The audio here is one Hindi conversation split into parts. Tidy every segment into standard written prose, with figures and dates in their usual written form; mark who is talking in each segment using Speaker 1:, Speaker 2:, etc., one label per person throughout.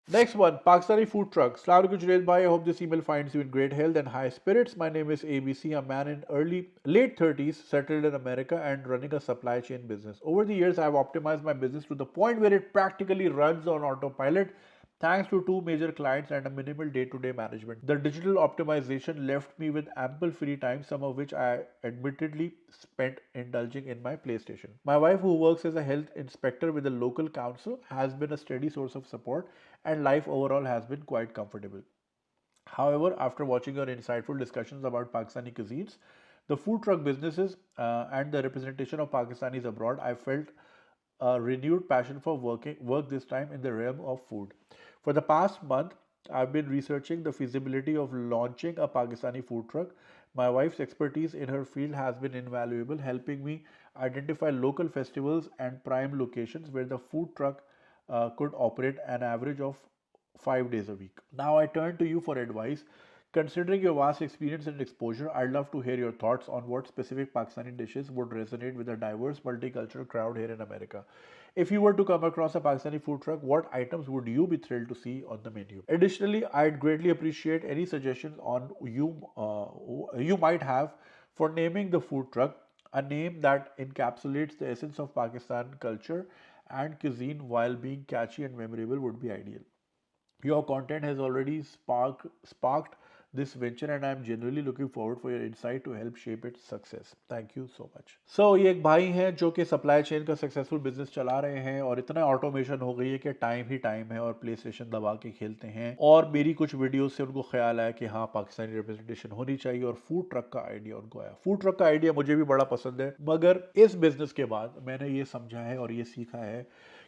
Speaker 1: Next one, Pakistani food truck. Assalamu alaikum Junaid bhai. I hope this email finds you in great health and high spirits. My name is ABC, a man in late 30s, settled in America and running a supply chain business. Over the years, I have optimized my business to the point where it practically runs on autopilot thanks to two major clients and a minimal day-to-day management. The digital optimization left me with ample free time, some of which I admittedly spent indulging in my PlayStation. My wife, who works as a health inspector with the local council, has been a steady source of support, and life overall has been quite comfortable. However, after watching your insightful discussions about Pakistani cuisines, the food truck businesses, and the representation of Pakistanis abroad, I felt a renewed passion for work this time in the realm of food. For the past month, I've been researching the feasibility of launching a Pakistani food truck. My wife's expertise in her field has been invaluable, helping me identify local festivals and prime locations where the food truck could operate an average of 5 days a week. Now I turn to you for advice. Considering your vast experience and exposure, I'd love to hear your thoughts on what specific Pakistani dishes would resonate with a diverse multicultural crowd here in America. If you were to come across a Pakistani food truck, what items would you be thrilled to see on the menu? Additionally, I'd greatly appreciate any suggestions on you might have for naming the food truck, a name that encapsulates the essence of Pakistan culture and cuisine while being catchy and memorable would be ideal. Your content has already sparked this venture and I am genuinely looking forward for your insight to help shape its success. Thank you so much. So ये एक भाई हैं जो कि सप्लाई चेन का सक्सेसफुल बिजनेस चला रहे हैं और इतना ऑटोमेशन हो गई है कि टाइम ही टाइम है और प्ले स्टेशन दबा के खेलते हैं और मेरी कुछ वीडियोस से उनको ख्याल आया कि हाँ पाकिस्तानी रिप्रेजेंटेशन होनी चाहिए और फूड ट्रक का आइडिया उनको आया। फूड ट्रक का आइडिया मुझे भी बड़ा पसंद है, मगर इस बिजनेस के बाद मैंने ये समझा है और ये सीखा है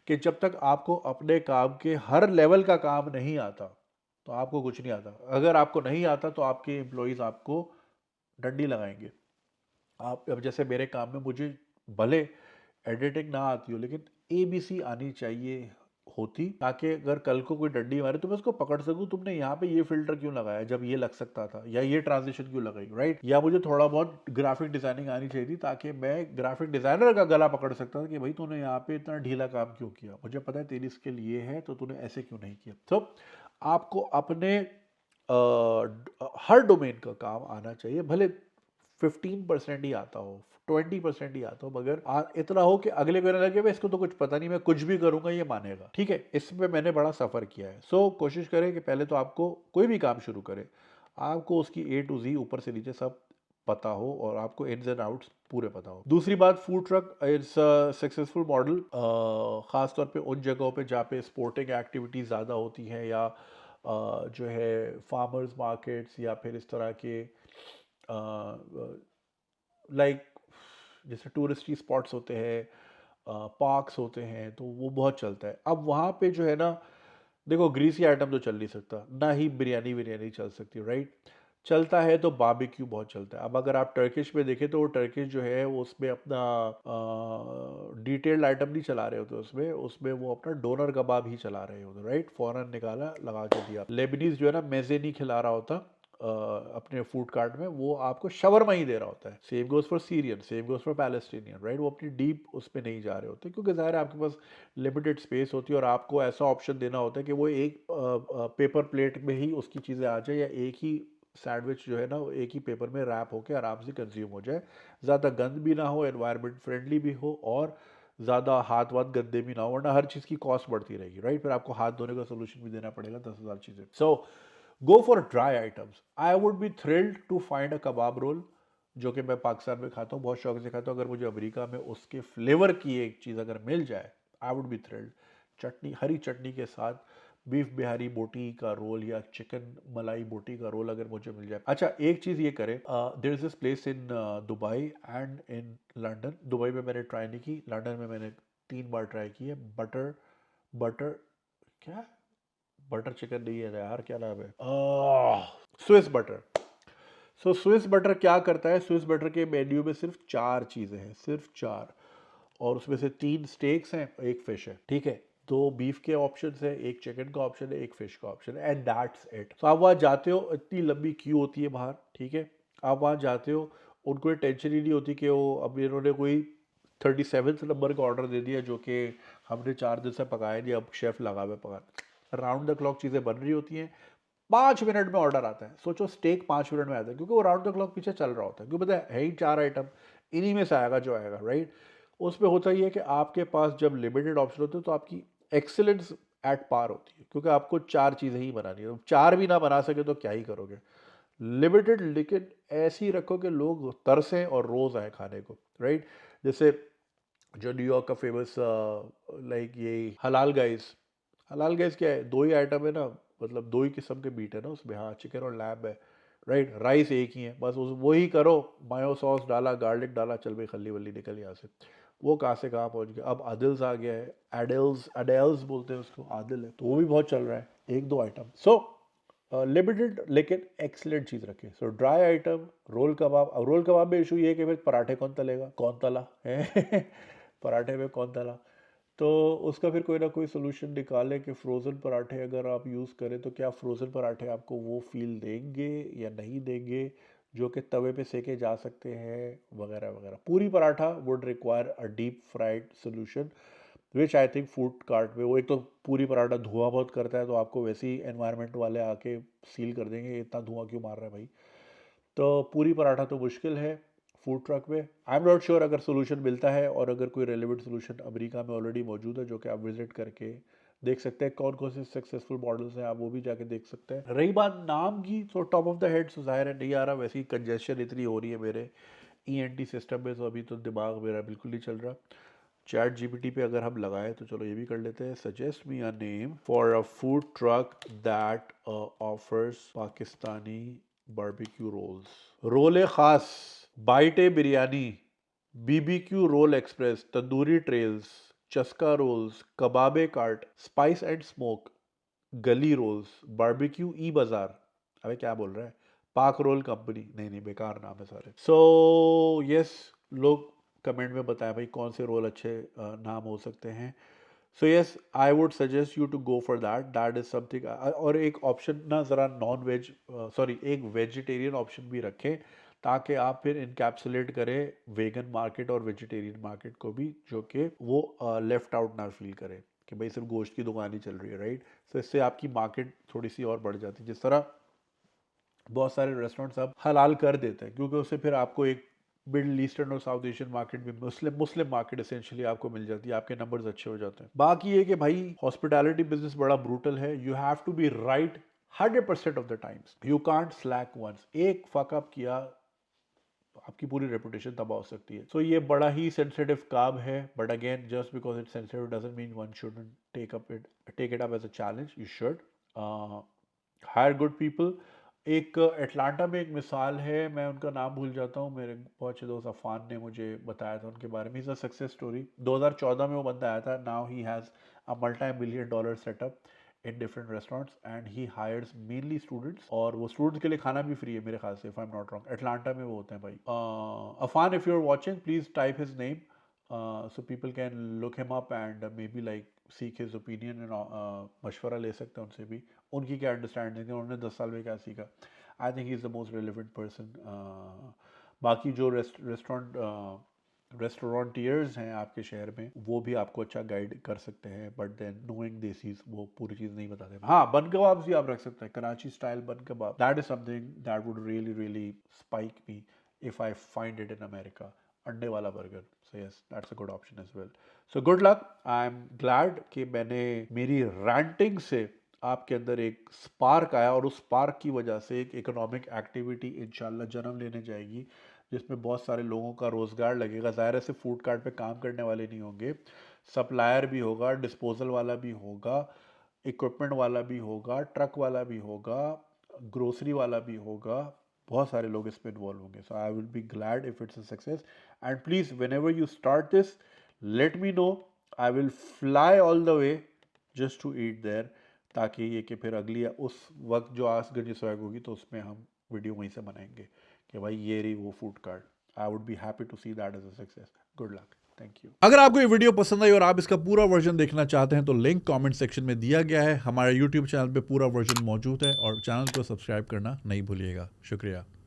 Speaker 1: कि जब तक आपको अपने काम के हर लेवल का काम नहीं आता तो आपको कुछ नहीं आता। अगर आपको नहीं आता तो आपके एम्प्लॉयज़ आपको डंडी लगाएंगे। आप अब जैसे मेरे काम में मुझे भले एडिटिंग ना आती हो लेकिन एबीसी आनी चाहिए होती, ताकि अगर कल को कोई डंडी मारे तो मैं उसको पकड़ सकूं, तुमने यहाँ पे ये फिल्टर क्यों लगाया जब ये लग सकता था, या ये ट्रांजिशन क्यों लगाई, राइट। या मुझे थोड़ा बहुत ग्राफिक डिजाइनिंग आनी चाहिए थी ताकि मैं ग्राफिक डिजाइनर का गला पकड़ सकता था कि भाई तूने यहाँ पे इतना ढीला काम क्यों किया, मुझे पता है तेरी स्किल ये है तो तूने ऐसे क्यों नहीं किया। तो आपको अपने हर डोमेन का काम आना चाहिए, भले 15% ही आता हो, 20% ही आता हो, मगर इतना हो कि अगले को ना लगे भाई इसको तो कुछ पता नहीं, मैं कुछ भी करूंगा ये मानेगा। ठीक है, इसमें मैंने बड़ा सफर किया है। सो कोशिश करें कि पहले तो आपको कोई भी काम शुरू करें, आपको उसकी ए टू जी ऊपर से नीचे सब पता हो और आपको इन्स एंड आउट्स पूरे पता हो। दूसरी बात, food truck it's successful model खास तौर पे उन जगहों पे जहाँ पे स्पोर्टिंग एक्टिविटीज ज़्यादा होती हैं या जो है फार्मर्स मार्केट्स या फिर इस तरह के लाइक जैसे टूरिस्टी स्पॉट्स होते हैं, पार्क्स होते हैं, तो वो बहुत चलता है। अब वहाँ पे जो है ना, देखो ग्रीसी आइटम तो चल नहीं सकता, ना ही बिरयानी बिरयानी चल सकती, राइट। चलता है तो बारबेक्यू बहुत चलता है। अब अगर आप टर्किश में देखें तो वो टर्किश जो है वो उसमें अपना डिटेल्ड आइटम नहीं चला रहे होते, उसमें उसमें वो अपना डोनर कबाब ही चला रहे होते, राइट। फौरन निकाला लगा के दिया। लेबनीज जो है ना मेजे नहीं खिला रहा होता अपने फूड कार्ट में, वो आपको शवरमा ही दे रहा होता है। Same goes for Syrian, same goes for Palestinian, right. वो अपनी डीप उस पर नहीं जा रहे होते क्योंकि ज़ाहिर है आपके पास लिमिटेड स्पेस होती है और आपको ऐसा ऑप्शन देना होता है कि वो एक पेपर प्लेट में ही उसकी चीज़ें आ जाए या एक ही सैंडविच जो है ना वो एक ही पेपर में रैप होकर आराम से कंज्यूम हो जाए, ज़्यादा गंद भी ना हो, एनवायरनमेंट फ्रेंडली भी हो और ज़्यादा हाथ वाथ गंदे भी ना हो, वरना हर चीज़ की कॉस्ट बढ़ती रहेगी, राइट। फिर आपको हाथ धोने का सोल्यूशन भी देना पड़ेगा 10,000 चीज़ें। So go for dry items. I would be thrilled to find a kebab roll जो कि मैं पाकिस्तान में खाता हूँ, बहुत शौक से खाता हूँ। अगर मुझे अमेरिका में उसके फ्लेवर की एक चीज़ अगर मिल जाए, आई वुड बी थ्रिल्ड। चटनी, हरी चटनी के साथ बीफ बिहारी बोटी का रोल या चिकन मलाई बोटी का रोल अगर मुझे मिल जाए। अच्छा, एक चीज़ ये करें, there is this place in Dubai and in London. Dubai में मैंने ट्राई नहीं की, लंदन में मैंने 3 बार ट्राई की है। बटर बटर क्या, बटर चिकन नहीं है यार, क्या नाम है, स्विस बटर। सो स्विस बटर क्या करता है, स्विस बटर के मेन्यू में सिर्फ 4 चीज़ें हैं, सिर्फ 4, और उसमें से 3 स्टेक्स हैं, एक फिश है, ठीक है। 2 बीफ के ऑप्शन है, एक चिकन का ऑप्शन है, एक फिश का ऑप्शन है, एंड दैट्स इट। तो आप वहाँ जाते हो, इतनी लंबी क्यू होती है बाहर, ठीक है। आप वहाँ जाते हो, उनको ये टेंशन ही नहीं होती कि वो अब इन्होंने कोई 37th नंबर का ऑर्डर दे दिया जो कि हमने 4 दिन से पकाया नहीं, अब शेफ लगा हुआ है पकाने। राउंड द क्लॉक चीज़ें बन रही होती हैं, 5 मिनट में ऑर्डर आता है। सोचो स्टेक 5 मिनट में आता है, क्योंकि वो राउंड द क्लॉक पीछे चल रहा होता है, क्योंकि पता है ही 4 आइटम, इन्हीं में से आएगा जो आएगा, राइट। उसमें होता ही है कि आपके पास जब लिमिटेड ऑप्शन होते हैं तो आपकी एक्सेलेंस एट पार होती है, क्योंकि आपको 4 चीज़ें ही बनानी है। 4 भी ना बना सके तो क्या ही करोगे। लिमिटेड, लेकिन ऐसे ही रखो कि लोग तरसें और रोज़ आए खाने को, राइट। जैसे जो न्यूयॉर्क का फेमस लाइक ये हलाल गाइस क्या है, 2 ही आइटम है ना, मतलब 2 ही किस्म के मीट है ना उसमें, हाँ चिकन और लैब है, राइट। राइस एक ही है, बस उस वही करो, मायो सॉस डाला, गार्लिक डाला, चल भाई खल्ली वल्ली निकल यहाँ से। वो कहाँ से कहाँ पहुँच गया। अब आदिल्स आ गया है, एडल्स एडल्स बोलते हैं उसको, आदिल है, तो वो भी बहुत चल रहा है, 1-2 आइटम। सो लिमिटेड लेकिन एक्सलेंट चीज़ रखें। सो ड्राई आइटम, रोल कबाब। अब रोल कबाब में इशू ये है कि फिर पराठे कौन तलेगा, कौन तला है पराठे में कौन तला, तो उसका फिर कोई ना कोई सोल्यूशन निकालें कि फ्रोज़न पराठे अगर आप यूज़ करें तो क्या फ्रोज़न पराठे आपको वो फील देंगे या नहीं देंगे जो कि तवे पे सेके जा सकते हैं, वगैरह वगैरह। पूरी paratha would require a deep fried solution which I think food cart में, वो एक तो पूरी पराठा धुआं बहुत करता है, तो आपको वैसे ही एनवायरनमेंट वाले आके सील कर देंगे, इतना धुआं क्यों मार रहा है भाई। तो पूरी पराठा तो मुश्किल है फूड ट्रक में। आई एम नॉट श्योर अगर सोल्यूशन मिलता है, और अगर कोई रेलिवेंट सोल्यूशन अमेरिका में ऑलरेडी मौजूद है जो कि आप विजिट करके देख सकते हैं कौन कौन से सक्सेसफुल मॉडल्स हैं, आप वो भी जाके देख सकते हैं। रही बात नाम की, तो टॉप ऑफ द हेड तो जाहिर है नहीं आ रहा, वैसे ही कंजेशन इतनी हो रही है मेरे ईएनटी सिस्टम में, तो अभी तो दिमाग मेरा बिल्कुल नहीं चल रहा। चैट जीपीटी पे अगर हम लगाए तो चलो ये भी कर लेते हैं, suggest me a name for a food truck that offers Pakistani barbecue rolls. रोले खास, बाइटे biryani, BBQ roll express, tandoori trails, चस्का रोल्स, कबाबे कार्ट, स्पाइस एंड स्मोक, गली रोल्स, बारबेक्यू ई बाजार। अबे क्या बोल रहा है, पाक रोल कंपनी, नहीं नहीं बेकार नाम है सारे। सो यस, लोग कमेंट में बताएं भाई कौन से रोल अच्छे नाम हो सकते हैं। So yes, I would suggest you to go for that is something. और एक ऑप्शन ना ज़रा नॉन वेज, सॉरी एक वेजिटेरियन ऑप्शन भी रखें, ताकि आप फिर इनकैप्सुलेट करें वेगन मार्केट और वेजिटेरियन मार्केट को भी, जो कि वो लेफ्ट आउट ना फील करे कि भाई सिर्फ गोश्त की दुकान ही चल रही है, राइट। सो इससे आपकी मार्केट थोड़ी सी और बढ़ जाती है। जिस तरह बहुत सारे रेस्टोरेंट्स अब हलाल कर देते हैं, क्योंकि उससे फिर आपको एक मिडल ईस्टर्न और साउथ एशियन मार्केट भी, मुस्लिम मार्केट एसेंशियली आपको मिल जाती है, आपके नंबर्स अच्छे हो जाते हैं। बाकी ये कि भाई हॉस्पिटैलिटी बिजनेस बड़ा ब्रूटल है, you have to be right 100% of the times, you can't slack once. एक फकअप किया तो आपकी पूरी रेपुटेशन तबाह हो सकती है। सो ये बड़ा ही सेंसिटिव काम है, but again just because it's sensitive doesn't mean one shouldn't take it up as a challenge, you should hire good people. एक एटलांटा में एक मिसाल है, मैं उनका नाम भूल जाता हूँ, मेरे बहुत अच्छे दोस्त अफान ने मुझे बताया था उनके बारे में। Is a success story. 2014 में वो बंदा आया था, now he has a $multi-million setup in different restaurants and he hires mainly students, और वो स्टूडेंट्स के लिए खाना भी फ्री है मेरे ख्याल से, if I am not wrong. Atlanta में वो होते हैं भाई। Afan, if you are watching please type his name so people can look him up and maybe like seek his opinion and मशवरा ले सकते हैं उनसे भी, उनकी क्या अंडरस्टैंडिंग है, उन्होंने 10 साल में क्या सीखा। I think he is the most relevant person. बाकी जो रेस्टोरेंटियर्स हैं आपके शहर में, वो भी आपको अच्छा गाइड कर सकते हैं, बट देन नोइंग देसीज वो पूरी चीज़ नहीं बताते। हाँ, बन कबाब भी आप रख सकते हैं, Karachi style bun kebab, that is something that would really really spike me if I find it in America. अंडे वाला burger, so yes that's a good option as well. So good luck. I am glad कि मैंने मेरी रैंटिंग से आपके अंदर एक स्पार्क आया, और उस स्पार्क की वजह से एक इकोनॉमिक एक्टिविटी इंशाल्लाह जन्म लेने जाएगी, जिसमें बहुत सारे लोगों का रोज़गार लगेगा। ज़ाहिर है सिर्फ फूड कार्ट पे काम करने वाले नहीं होंगे, सप्लायर भी होगा, डिस्पोजल वाला भी होगा, इक्विपमेंट वाला भी होगा, ट्रक वाला भी होगा, ग्रोसरी वाला भी होगा, बहुत सारे लोग इसमें इन्वॉल्व होंगे। So I will be glad if it's a success, and please whenever you start this let me know, I will fly all the way just to eat there, ताकि ये कि फिर अगली उस वक्त जो आसगंज स्वैग होगी तो उसमें हम वीडियो वहीं से बनाएंगे कि भाई ये रही वो food cart. I would be happy to see that as a success. Good luck, thank you. अगर आपको ये वीडियो पसंद आई और आप इसका पूरा वर्जन देखना चाहते हैं तो लिंक कमेंट सेक्शन में दिया गया है। हमारे यूट्यूब चैनल पे पूरा वर्जन मौजूद है, और चैनल को सब्सक्राइब करना नहीं भूलिएगा। शुक्रिया।